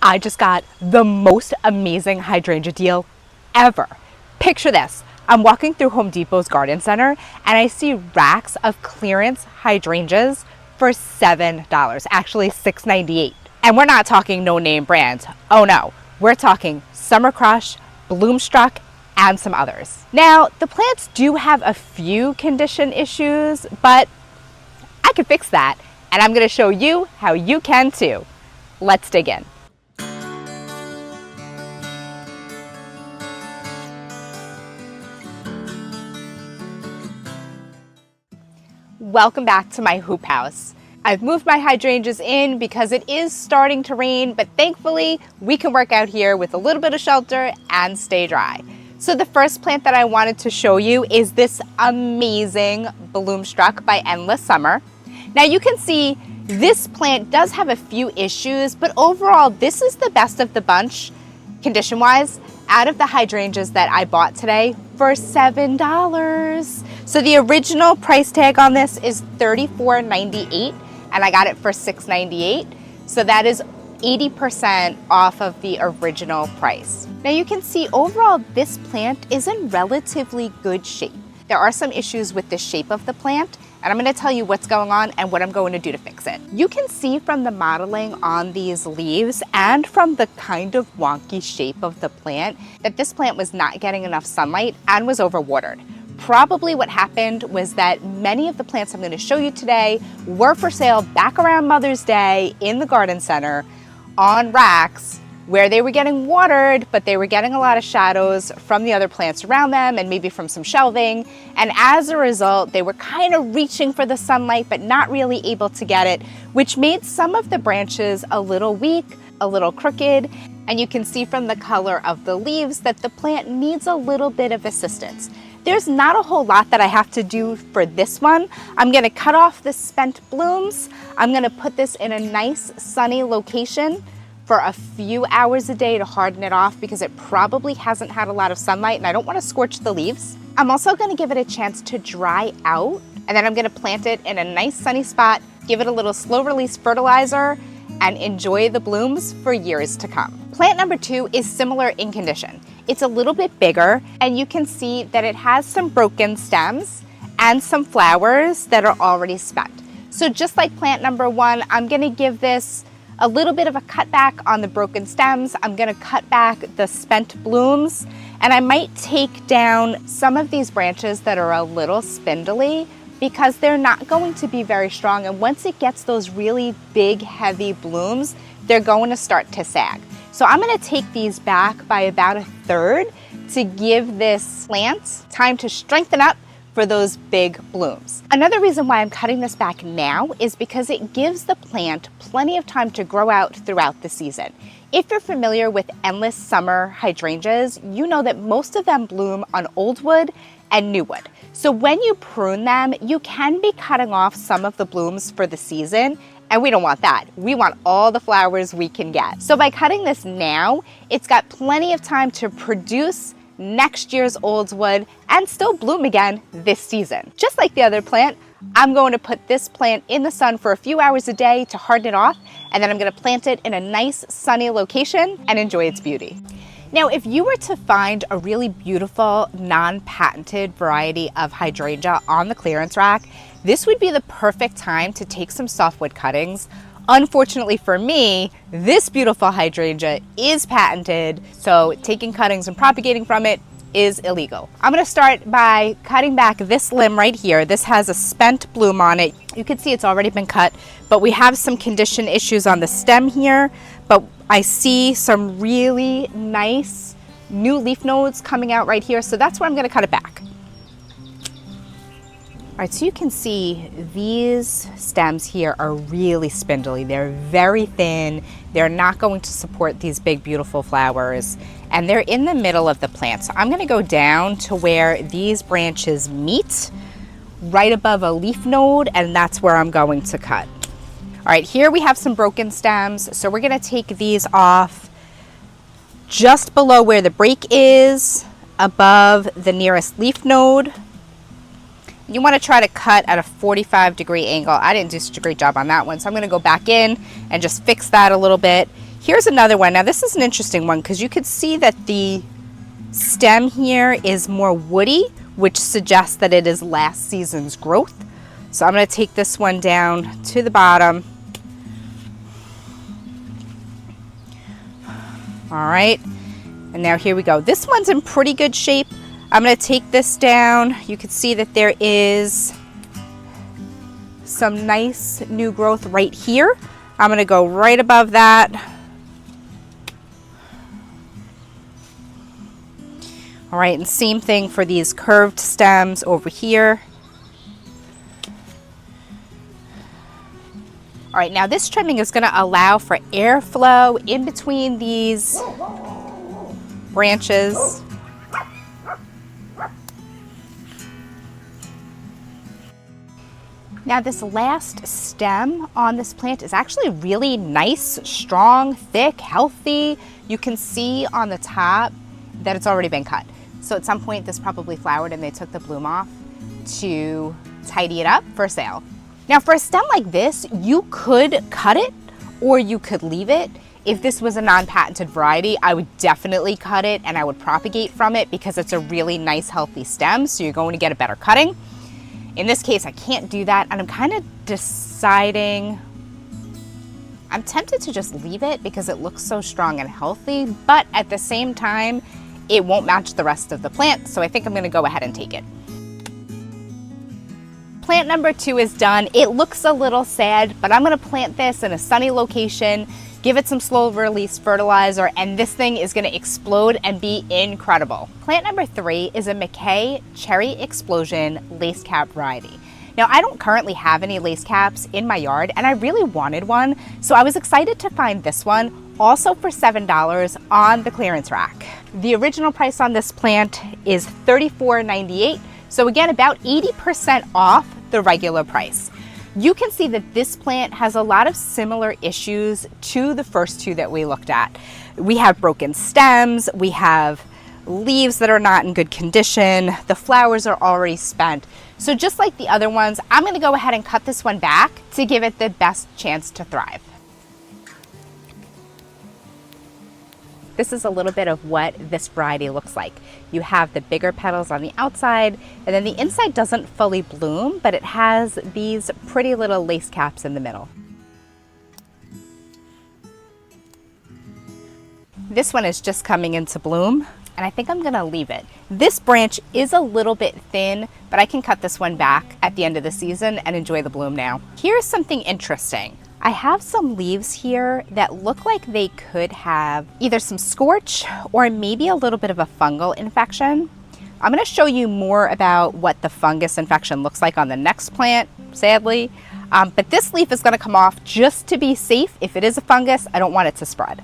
I just got the most amazing hydrangea deal ever. Picture this. I'm walking through Home Depot's garden center and I see racks of clearance hydrangeas for $7, actually $6.98. And we're not talking no-name brands. Oh no, we're talking Summer Crush, Bloomstruck, and some others. Now, the plants do have a few condition issues, but I can fix that. And I'm gonna show you how you can too. Let's dig in. Welcome back to my hoop house. I've moved my hydrangeas in because it is starting to rain, but thankfully we can work out here with a little bit of shelter and stay dry. So the first plant that I wanted to show you is this amazing Bloomstruck by Endless Summer. Now you can see this plant does have a few issues, but overall this is the best of the bunch condition-wise out of the hydrangeas that I bought today for $7. So the original price tag on this is $34.98 and I got it for $6.98. So that is 80% off of the original price. Now you can see overall this plant is in relatively good shape. There are some issues with the shape of the plant, and I'm going to tell you what's going on and what I'm going to do to fix it. You can see from the modeling on these leaves and from the kind of wonky shape of the plant that this plant was not getting enough sunlight and was overwatered. Probably what happened was that many of the plants I'm going to show you today were for sale back around Mother's Day in the garden center on racks where they were getting watered, but they were getting a lot of shadows from the other plants around them and maybe from some shelving. And as a result, they were kind of reaching for the sunlight, but not really able to get it, which made some of the branches a little weak, a little crooked. And you can see from the color of the leaves that the plant needs a little bit of assistance. There's not a whole lot that I have to do for this one. I'm gonna cut off the spent blooms. I'm gonna put this in a nice sunny location for a few hours a day to harden it off because it probably hasn't had a lot of sunlight and I don't want to scorch the leaves. I'm also going to give it a chance to dry out, and then I'm going to plant it in a nice sunny spot, give it a little slow release fertilizer, and enjoy the blooms for years to come. Plant number 2 is similar in condition. It's a little bit bigger and you can see that it has some broken stems and some flowers that are already spent. So just like plant number 1, I'm going to give this a little bit of a cutback on the broken stems. I'm gonna cut back the spent blooms, and I might take down some of these branches that are a little spindly because they're not going to be very strong. And once it gets those really big, heavy blooms, they're going to start to sag. So I'm gonna take these back by about a third to give this plant time to strengthen up for those big blooms. Another reason why I'm cutting this back now is because it gives the plant plenty of time to grow out throughout the season. If you're familiar with Endless Summer hydrangeas, you know that most of them bloom on old wood and new wood. So when you prune them, you can be cutting off some of the blooms for the season, and we don't want that. We want all the flowers we can get. So by cutting this now, it's got plenty of time to produce next year's old wood and still bloom again this season. Just like the other plant, I'm going to put this plant in the sun for a few hours a day to harden it off, and then I'm going to plant it in a nice sunny location and enjoy its beauty. Now, if you were to find a really beautiful non-patented variety of hydrangea on the clearance rack, this would be the perfect time to take some softwood cuttings. Unfortunately for me, this beautiful hydrangea is patented, so taking cuttings and propagating from it is illegal. I'm gonna start by cutting back this limb right here. This has a spent bloom on it. You can see it's already been cut, but we have some condition issues on the stem here, but I see some really nice new leaf nodes coming out right here, so that's where I'm gonna cut it back. All right, so you can see these stems here are really spindly. They're very thin. They're not going to support these big, beautiful flowers, and they're in the middle of the plant. So I'm gonna go down to where these branches meet, right above a leaf node, and that's where I'm going to cut. All right, here we have some broken stems, so we're gonna take these off just below where the break is, above the nearest leaf node. You want to try to cut at a 45-degree angle. I didn't do such a great job on that one, so I'm going to go back in and just fix that a little bit. Here's another one. Now this is an interesting one because you could see that the stem here is more woody, which suggests that it is last season's growth. So I'm going to take this one down to the bottom. All right, and now here we go. This one's in pretty good shape. I'm going to take this down. You can see that there is some nice new growth right here. I'm going to go right above that. All right, and same thing for these curved stems over here. All right, now this trimming is going to allow for airflow in between these branches. Now this last stem on this plant is actually really nice, strong, thick, healthy. You can see on the top that it's already been cut. So at some point this probably flowered and they took the bloom off to tidy it up for sale. Now for a stem like this, you could cut it or you could leave it. If this was a non-patented variety, I would definitely cut it and I would propagate from it because it's a really nice healthy stem, so you're going to get a better cutting. In this case, I can't do that, and I'm kind of deciding, I'm tempted to just leave it because it looks so strong and healthy, but at the same time, it won't match the rest of the plant, so I think I'm going to go ahead and take it. Plant number 2 is done. It looks a little sad, but I'm going to plant this in a sunny location, give it some slow release fertilizer, and this thing is going to explode and be incredible. Plant number 3 is a McKay Cherry Explosion Lacecap variety. Now I don't currently have any Lacecaps in my yard and I really wanted one, so I was excited to find this one, also for $7 on the clearance rack. The original price on this plant is $34.98, so again about 80% off the regular price. You can see that this plant has a lot of similar issues to the first 2 that we looked at. We have broken stems, we have leaves that are not in good condition, the flowers are already spent. So just like the other ones, I'm going to go ahead and cut this one back to give it the best chance to thrive. This is a little bit of what this variety looks like. You have the bigger petals on the outside, and then the inside doesn't fully bloom, but it has these pretty little lace caps in the middle. This one is just coming into bloom, and I think I'm gonna leave it. This branch is a little bit thin, but I can cut this one back at the end of the season and enjoy the bloom now. Here's something interesting. I have some leaves here that look like they could have either some scorch or maybe a little bit of a fungal infection. I'm going to show you more about what the fungus infection looks like on the next plant, sadly. But this leaf is going to come off just to be safe. If it is a fungus, I don't want it to spread.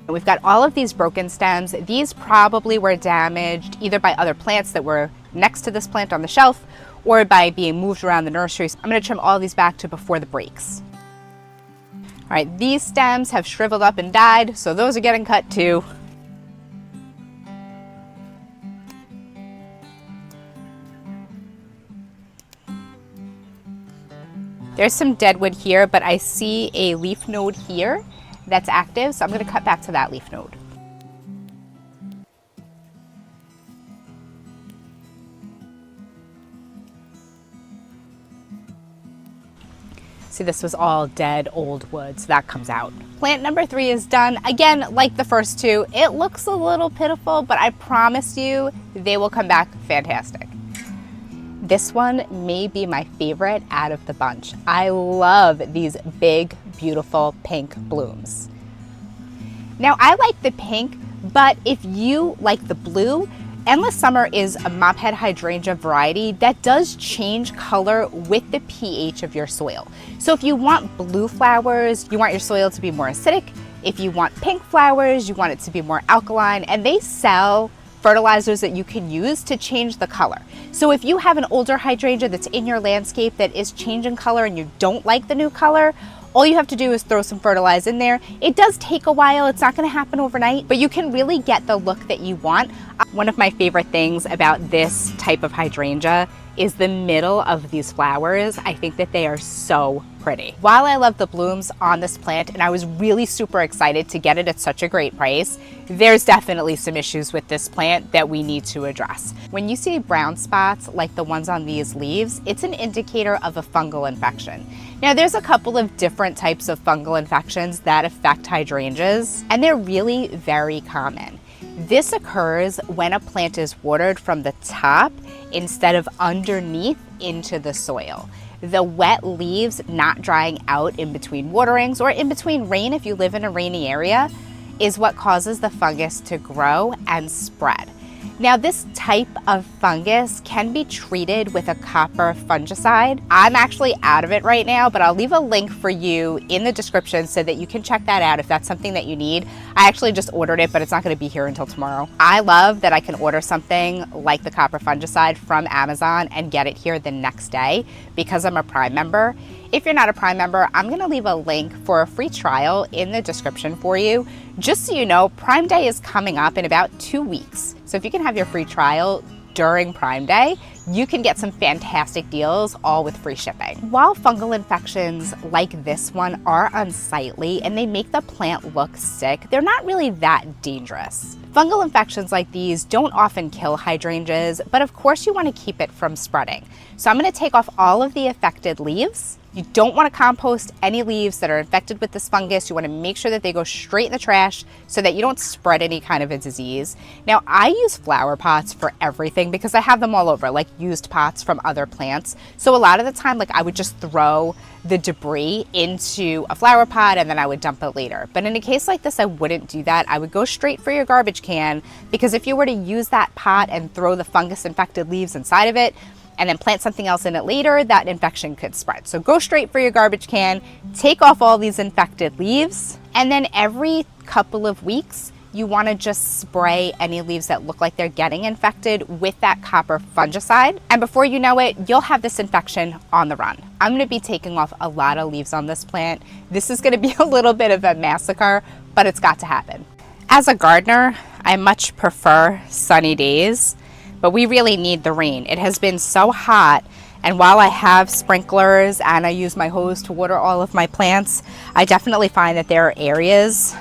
We've got all of these broken stems. These probably were damaged either by other plants that were next to this plant on the shelf or by being moved around the nursery. So I'm going to trim all these back to before the breaks. All right, these stems have shriveled up and died, so those are getting cut too. There's some deadwood here, but I see a leaf node here that's active, so I'm going to cut back to that leaf node. See, this was all dead old wood, so that comes out. Plant number 3 is done. Again, like the first 2, it looks a little pitiful, but I promise you they will come back fantastic. This one may be my favorite out of the bunch. I love these big, beautiful pink blooms. Now I like the pink, but if you like the blue, Endless Summer is a mophead hydrangea variety that does change color with the pH of your soil. So if you want blue flowers, you want your soil to be more acidic. If you want pink flowers, you want it to be more alkaline, and they sell fertilizers that you can use to change the color. So if you have an older hydrangea that's in your landscape that is changing color and you don't like the new color, all you have to do is throw some fertilizer in there. It does take a while, it's not gonna happen overnight, but you can really get the look that you want. One of my favorite things about this type of hydrangea is the middle of these flowers. I think that they are so pretty. While I love the blooms on this plant and I was really super excited to get it at such a great price, there's definitely some issues with this plant that we need to address. When you see brown spots like the ones on these leaves, it's an indicator of a fungal infection. Now there's a couple of different types of fungal infections that affect hydrangeas, and they're really very common. This occurs when a plant is watered from the top instead of underneath into the soil. The wet leaves not drying out in between waterings or in between rain if you live in a rainy area is what causes the fungus to grow and spread. Now this type of fungus can be treated with a copper fungicide. I'm actually out of it right now, but I'll leave a link for you in the description so that you can check that out if that's something that you need. I actually just ordered it, but it's not going to be here until tomorrow. I love that I can order something like the copper fungicide from Amazon and get it here the next day because I'm a Prime member. If you're not a Prime member, I'm going to leave a link for a free trial in the description for you. Just so you know, Prime Day is coming up in about 2 weeks. So if you can have your free trial during Prime Day, you can get some fantastic deals, all with free shipping. While fungal infections like this one are unsightly and they make the plant look sick, they're not really that dangerous. Fungal infections like these don't often kill hydrangeas, but of course you want to keep it from spreading. So I'm going to take off all of the affected leaves. You don't want to compost any leaves that are infected with this fungus. You want to make sure that they go straight in the trash so that you don't spread any kind of a disease. Now, I use flower pots for everything because I have them all over, like used pots from other plants. So a lot of the time, like I would just throw the debris into a flower pot and then I would dump it later. But in a case like this, I wouldn't do that. I would go straight for your garbage can because if you were to use that pot and throw the fungus infected leaves inside of it, and then plant something else in it later, that infection could spread. So go straight for your garbage can, take off all these infected leaves, and then every couple of weeks, you want to just spray any leaves that look like they're getting infected with that copper fungicide. And before you know it, you'll have this infection on the run. I'm going to be taking off a lot of leaves on this plant. This is going to be a little bit of a massacre, but it's got to happen. As a gardener, I much prefer sunny days, but we really need the rain. It has been so hot, and while I have sprinklers and I use my hose to water all of my plants, I definitely find that there are areas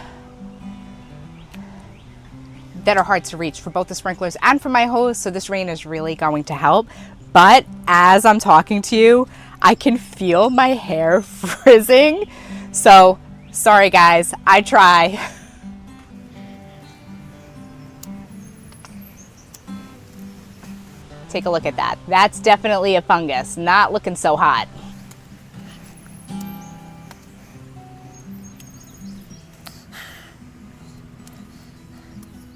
that are hard to reach for both the sprinklers and for my hose, so this rain is really going to help. But as I'm talking to you, I can feel my hair frizzing. So sorry guys, I try. Take a look at that. That's definitely a fungus, not looking so hot.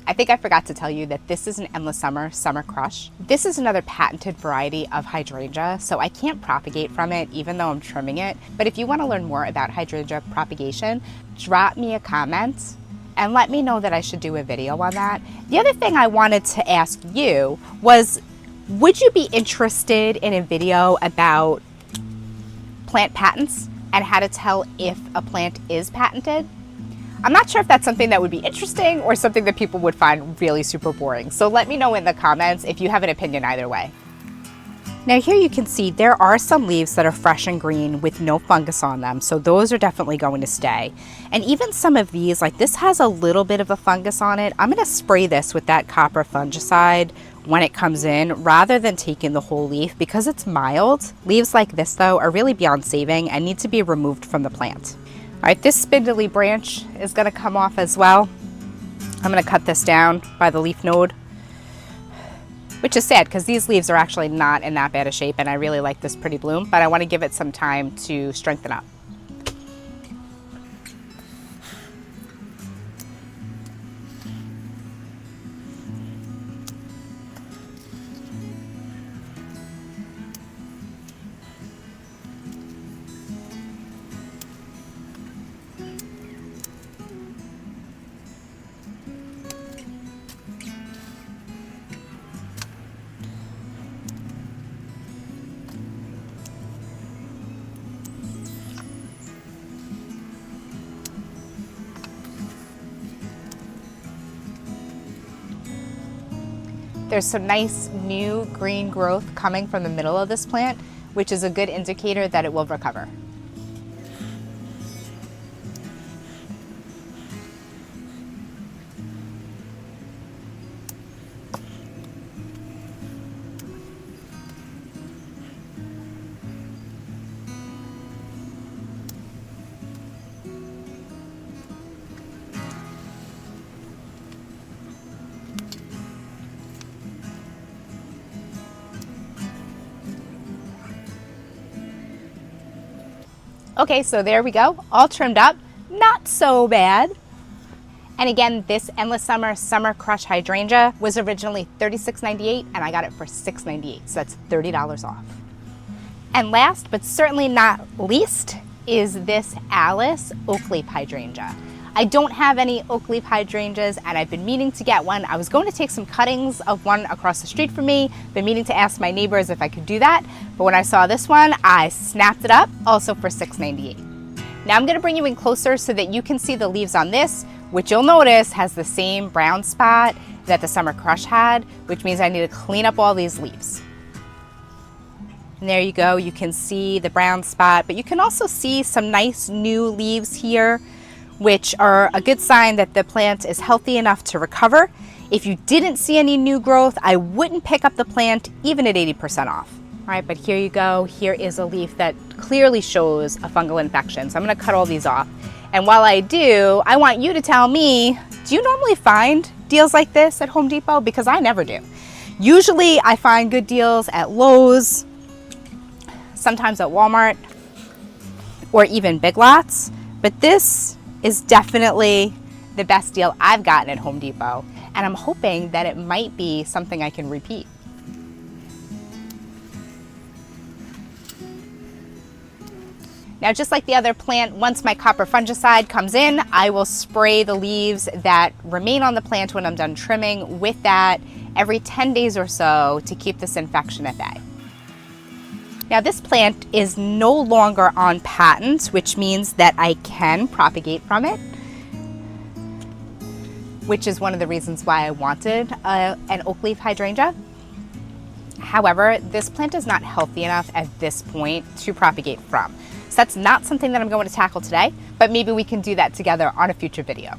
I think I forgot to tell you that this is an Endless Summer Crush. This is another patented variety of hydrangea, so I can't propagate from it even though I'm trimming it. But if you want to learn more about hydrangea propagation, drop me a comment and let me know that I should do a video on that. The other thing I wanted to ask you was, would you be interested in a video about plant patents and how to tell if a plant is patented? I'm not sure if that's something that would be interesting or something that people would find really super boring. So let me know in the comments if you have an opinion either way. Now here you can see there are some leaves that are fresh and green with no fungus on them, so those are definitely going to stay. And even some of these, like this has a little bit of a fungus on it. I'm going to spray this with that copper fungicide when it comes in rather than taking the whole leaf because it's mild. Leaves like this though are really beyond saving and need to be removed from the plant. All right, this spindly branch is going to come off as well. I'm going to cut this down by the leaf node, which is sad because these leaves are actually not in that bad a shape and I really like this pretty bloom, but I want to give it some time to strengthen up. there's some nice new green growth coming from the middle of this plant, which is a good indicator that it will recover. Okay, so there we go, all trimmed up, not so bad. And again, this Endless Summer Crush Hydrangea was originally $36.98 and I got it for $6.98, so that's $30 off. And last, but certainly not least, is this Alice Oakleaf Hydrangea. I don't have any Oakleaf hydrangeas and I've been meaning to get one. I was going to take some cuttings of one across the street from me, been meaning to ask my neighbors if I could do that, but when I saw this one, I snapped it up, also for $6.98. Now I'm gonna bring you in closer so that you can see the leaves on this, which you'll notice has the same brown spot that the Summer Crush had, which means I need to clean up all these leaves. And there you go, you can see the brown spot, but you can also see some nice new leaves here, which are a good sign that the plant is healthy enough to recover. If you didn't see any new growth, I wouldn't pick up the plant even at 80% off. All right, but here you go. Here is a leaf that clearly shows a fungal infection. So I'm gonna cut all these off. And while I do, I want you to tell me, do you normally find deals like this at Home Depot? Because I never do. Usually I find good deals at Lowe's, sometimes at Walmart, or even Big Lots, but this is definitely the best deal I've gotten at Home Depot, and I'm hoping that it might be something I can repeat. Now, just like the other plant, once my copper fungicide comes in, I will spray the leaves that remain on the plant when I'm done trimming with that every 10 days or so to keep this infection at bay. Now this plant is no longer on patent, which means that I can propagate from it, which is one of the reasons why I wanted an Oakleaf hydrangea. However, this plant is not healthy enough at this point to propagate from. So that's not something that I'm going to tackle today, but maybe we can do that together on a future video.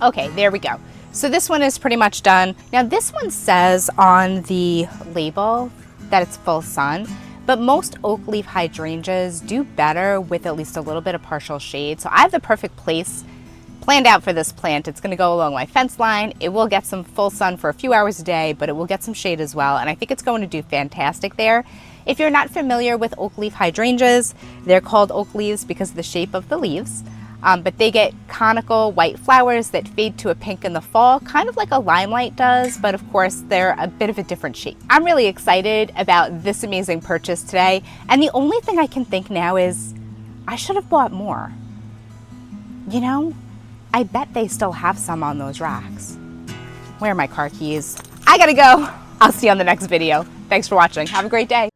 Okay, there we go. So this one is pretty much done. Now this one says on the label that it's full sun, but most Oakleaf hydrangeas do better with at least a little bit of partial shade. So I have the perfect place planned out for this plant. It's gonna go along my fence line. It will get some full sun for a few hours a day, but it will get some shade as well. And I think it's going to do fantastic there. If you're not familiar with Oakleaf hydrangeas, they're called Oakleaves because of the shape of the leaves. But they get conical white flowers that fade to a pink in the fall, kind of like a limelight does, but of course they're a bit of a different shape. I'm really excited about this amazing purchase today, and the only thing I can think now is I should have bought more. You know, I bet they still have some on those racks. Where are my car keys? I gotta go. I'll see you on the next video. Thanks for watching. Have a great day.